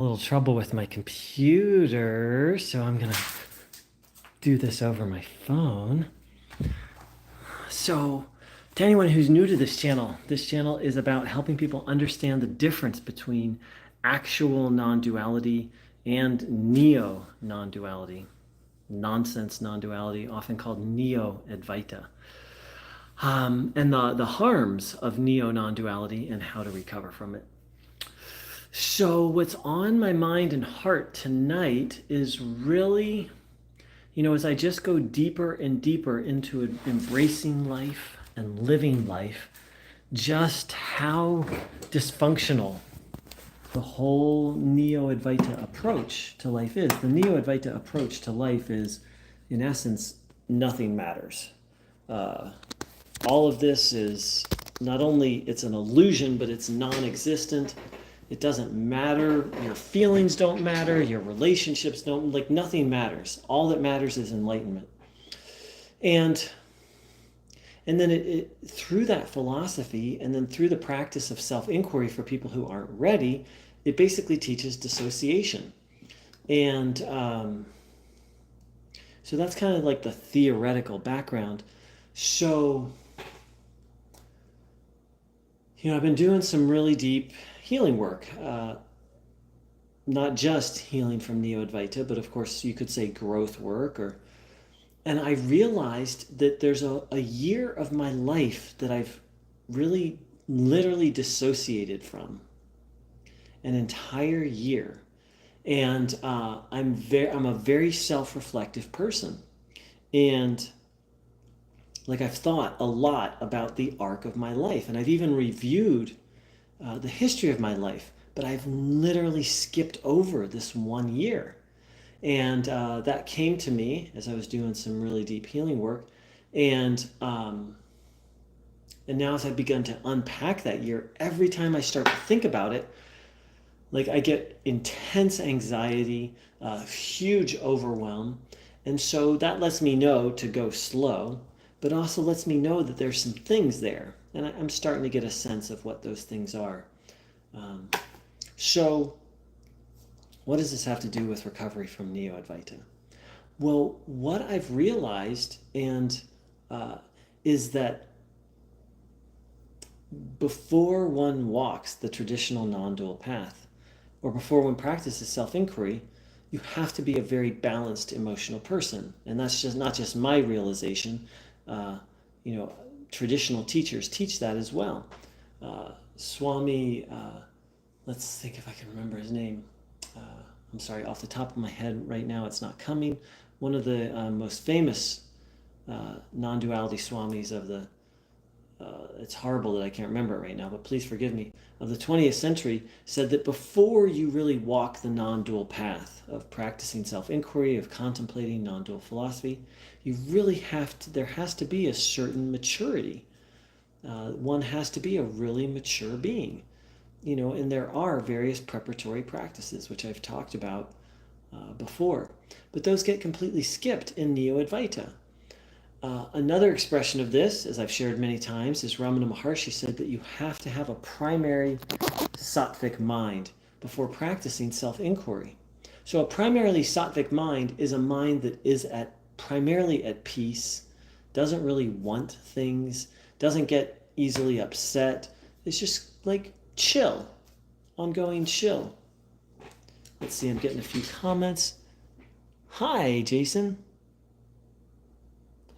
A little trouble with my computer, so I'm gonna do this over my phone. So, to anyone who's new to this channel is about helping people understand the difference between actual non-duality and neo-non-duality, nonsense non-duality, often called Neo-Advaita, and the harms of neo-non-duality and how to recover from it. So, what's on my mind and heart tonight is really, as I just go deeper and deeper into embracing life and living life, just how dysfunctional the whole Neo-Advaita approach to life is. The Neo-Advaita approach to life is, in essence, nothing matters. All of this is not only it's an illusion, but it's non-existent. It doesn't matter. Your feelings don't matter. Your relationships don't, nothing matters. All that matters is enlightenment. And then it through that philosophy and then through the practice of self-inquiry for people who aren't ready, it basically teaches dissociation. And so that's kind of like the theoretical background. So, I've been doing some really deep healing work, not just healing from Neo-Advaita, but of course you could say growth work. And I realized that there's a year of my life that I've really literally dissociated from, an entire year. And I'm a very self-reflective person, and I've thought a lot about the arc of my life, and I've even reviewed the history of my life, but I've literally skipped over this 1 year. And that came to me as I was doing some really deep healing work. And now as I've begun to unpack that year, every time I start to think about it, I get intense anxiety, huge overwhelm. And so that lets me know to go slow, but also lets me know that there's some things there. And I'm starting to get a sense of what those things are. So what does this have to do with recovery from Neo-Advaita? Well, what I've realized is that before one walks the traditional non-dual path, or before one practices self-inquiry, you have to be a very balanced emotional person. And that's just not just my realization. Traditional teachers teach that as well. Swami, let's think if I can remember his name. I'm sorry, off the top of my head right now, it's not coming. One of the most famous non-duality swamis of the, it's horrible that I can't remember it right now, but please forgive me, of the 20th century, said that before you really walk the non-dual path of practicing self-inquiry, of contemplating non-dual philosophy, you really there has to be a certain maturity. One has to be a really mature being. And there are various preparatory practices, which I've talked about before. But those get completely skipped in Neo-Advaita. Another expression of this, as I've shared many times, is Ramana Maharshi said that you have to have a primary sattvic mind before practicing self-inquiry. So a primarily sattvic mind is a mind that is primarily at peace, doesn't really want things, doesn't get easily upset. It's just chill, ongoing chill. Let's see, I'm getting a few comments. Hi, Jason.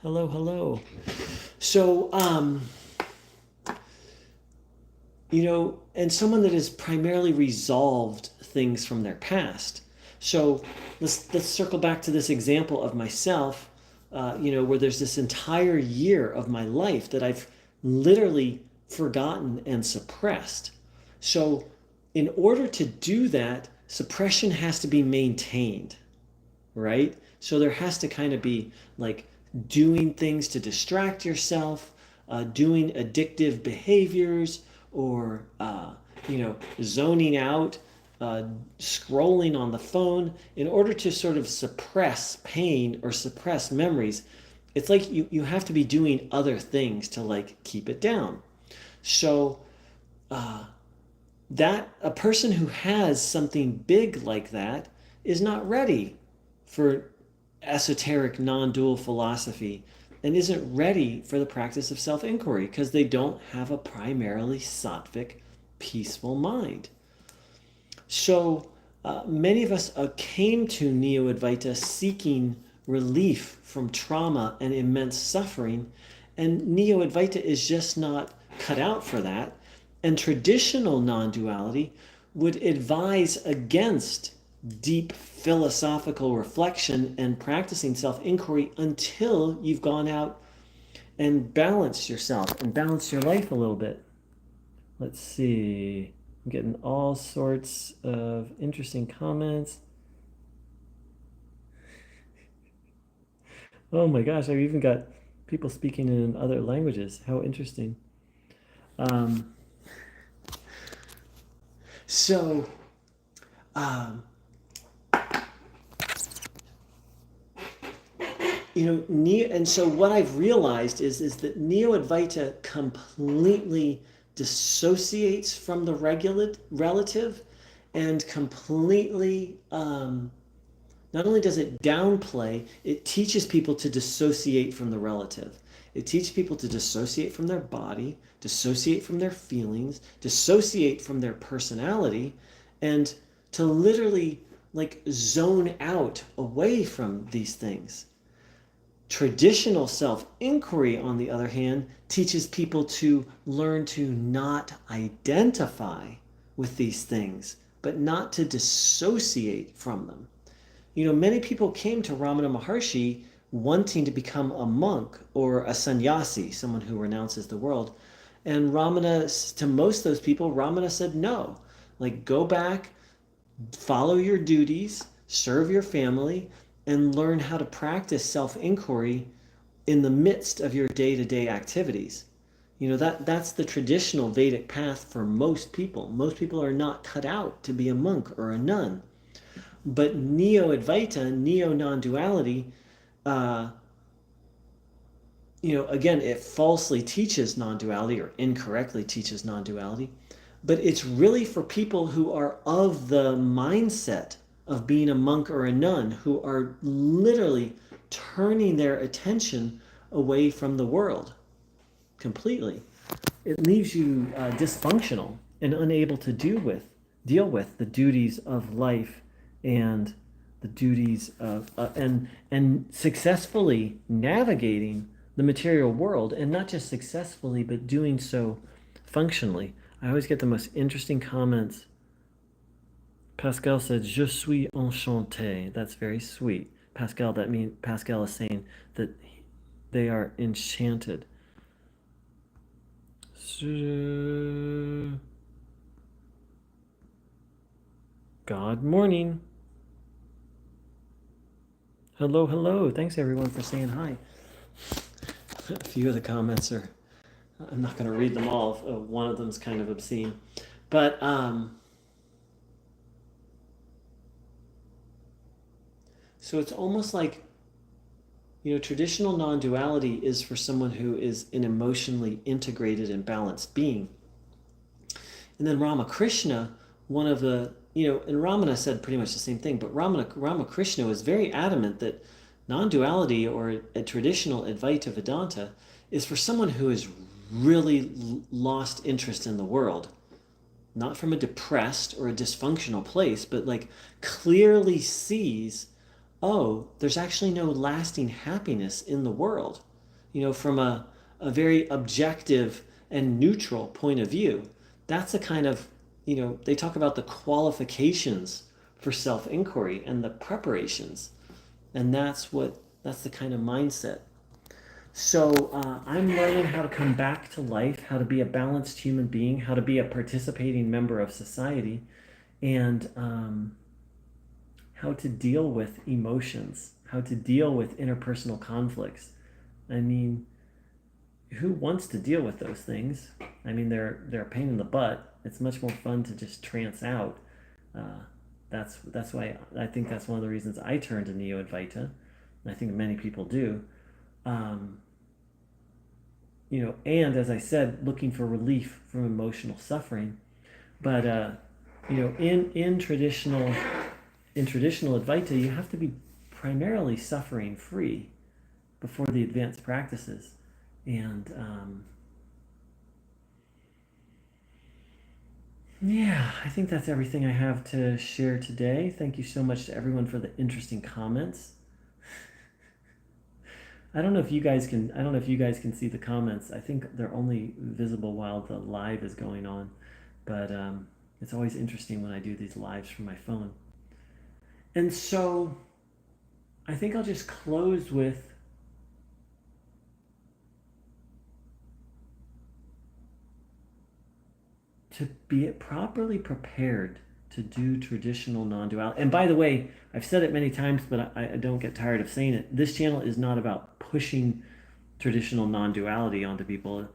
Hello, hello. So, and someone that has primarily resolved things from their past. So let's circle back to this example of myself, where there's this entire year of my life that I've literally forgotten and suppressed. So in order to do that, suppression has to be maintained, right? So there has to kind of be doing things to distract yourself, doing addictive behaviors, or zoning out, scrolling on the phone in order to sort of suppress pain or suppress memories. It's like you have to be doing other things to keep it down. So that a person who has something big like that is not ready for esoteric non-dual philosophy and isn't ready for the practice of self-inquiry because they don't have a primarily sattvic, peaceful mind. So many of us came to Neo-Advaita seeking relief from trauma and immense suffering, and Neo-Advaita is just not cut out for that. And traditional non-duality would advise against deep philosophical reflection and practicing self-inquiry until you've gone out and balanced yourself and balanced your life a little bit. Let's see. I'm getting all sorts of interesting comments. Oh my gosh, I've even got people speaking in other languages. How interesting. Um, so, um, and so what I've realized is that Neo-Advaita completely dissociates from the relative and completely not only does it downplay, it teaches people to dissociate from the relative. It teaches people to dissociate from their body, dissociate from their feelings, dissociate from their personality, and to literally like zone out away from these things. Traditional self-inquiry, on the other hand, teaches people to learn to not identify with these things, but not to dissociate from them. Many people came to Ramana Maharshi wanting to become a monk or a sannyasi, someone who renounces the world. And Ramana, to most of those people, Ramana said no. Like, go back, follow your duties, serve your family, and learn how to practice self-inquiry in the midst of your day-to-day activities. That's the traditional Vedic path for most people. Most people are not cut out to be a monk or a nun. But Neo-Advaita, neo-non-duality, again, it falsely teaches non-duality or incorrectly teaches non-duality, but it's really for people who are of the mindset of being a monk or a nun, who are literally turning their attention away from the world completely. It leaves you dysfunctional and unable to deal with the duties of life and the duties of and successfully navigating the material world, and not just successfully but doing so functionally. I always get the most interesting comments. Pascal said, "Je suis enchanté." That's very sweet. Pascal, that means Pascal is saying that they are enchanted. God morning. Hello, hello. Thanks everyone for saying hi. A few of the comments are, I'm not going to read them all. One of them is kind of obscene. But so it's almost like, traditional non-duality is for someone who is an emotionally integrated and balanced being. And then Ramakrishna, one of the, and Ramana said pretty much the same thing, but Ramakrishna was very adamant that non-duality, or a traditional Advaita Vedanta, is for someone who has really lost interest in the world. Not from a depressed or a dysfunctional place, but like clearly sees, oh, there's actually no lasting happiness in the world, from a very objective and neutral point of view. That's the kind of, they talk about the qualifications for self-inquiry and the preparations. And that's the kind of mindset. So I'm learning how to come back to life, how to be a balanced human being, how to be a participating member of society, and how to deal with emotions, how to deal with interpersonal conflicts. I mean, who wants to deal with those things? I mean, they're a pain in the butt. It's much more fun to just trance out. That's why I think that's one of the reasons I turned to Neo-Advaita. I think many people do. Um, and as I said, looking for relief from emotional suffering. But in traditional Advaita, you have to be primarily suffering free before the advanced practices, and yeah, I think that's everything I have to share today. Thank you so much to everyone for the interesting comments. I don't know if you guys can see the comments. I think they're only visible while the live is going on, but it's always interesting when I do these lives from my phone. And so I think I'll just close with to be properly prepared to do traditional non-duality. And by the way, I've said it many times, but I don't get tired of saying it. This channel is not about pushing traditional non-duality onto people.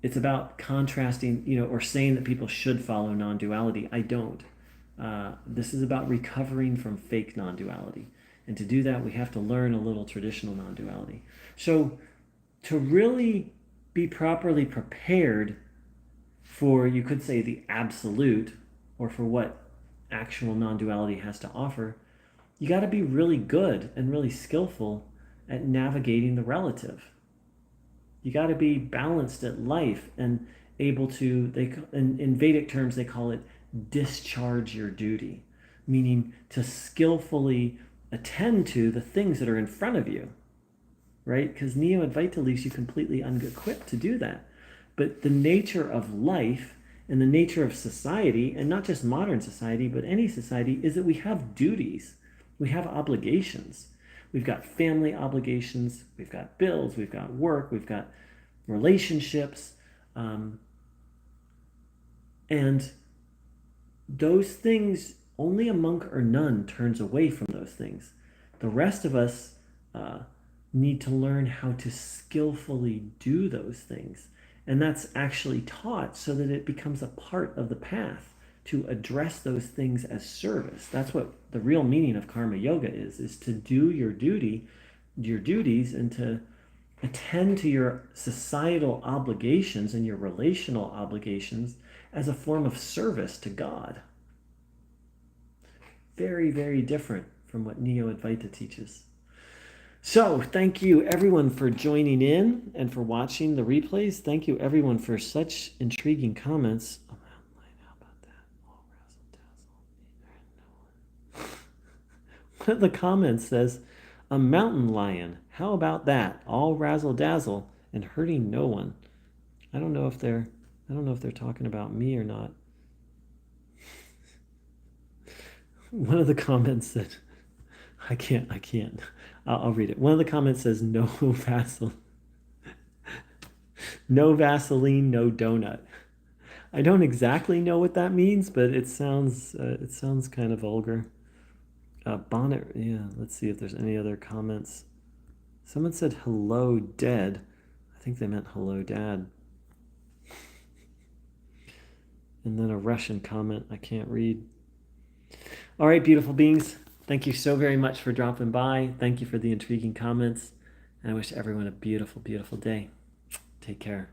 It's about contrasting, or saying that people should follow non-duality. I don't. This is about recovering from fake non-duality. And to do that, we have to learn a little traditional non-duality. So to really be properly prepared for, you could say, the absolute, or for what actual non-duality has to offer, you got to be really good and really skillful at navigating the relative. You got to be balanced at life and able to, in Vedic terms, they call it discharge your duty, meaning to skillfully attend to the things that are in front of you, right? Because Neo-Advaita leaves you completely unequipped to do that. But the nature of life and the nature of society, and not just modern society, but any society, is that we have duties. We have obligations. We've got family obligations. We've got bills. We've got work. We've got relationships. And those things, only a monk or nun turns away from those things. The rest of us need to learn how to skillfully do those things. And that's actually taught so that it becomes a part of the path to address those things as service. That's what the real meaning of karma yoga is to do your duties, and to attend to your societal obligations and your relational obligations as a form of service to God. Very, very different from what Neo-Advaita teaches. So thank you everyone for joining in and for watching the replays. Thank you everyone for such intriguing comments. Oh, how about that? All razzle dazzle. One of the comments says, a mountain lion. How about that? All razzle dazzle and hurting no one. I don't know if they're talking about me or not. One of the comments said, I can't. I'll read it. One of the comments says, no Vaseline. No Vaseline, no donut. I don't exactly know what that means, but it sounds kind of vulgar. Bonnet, yeah, let's see if there's any other comments. Someone said, hello, dead. I think they meant hello, dad. And then a Russian comment I can't read. All right, beautiful beings. Thank you so very much for dropping by. Thank you for the intriguing comments. And I wish everyone a beautiful, beautiful day. Take care.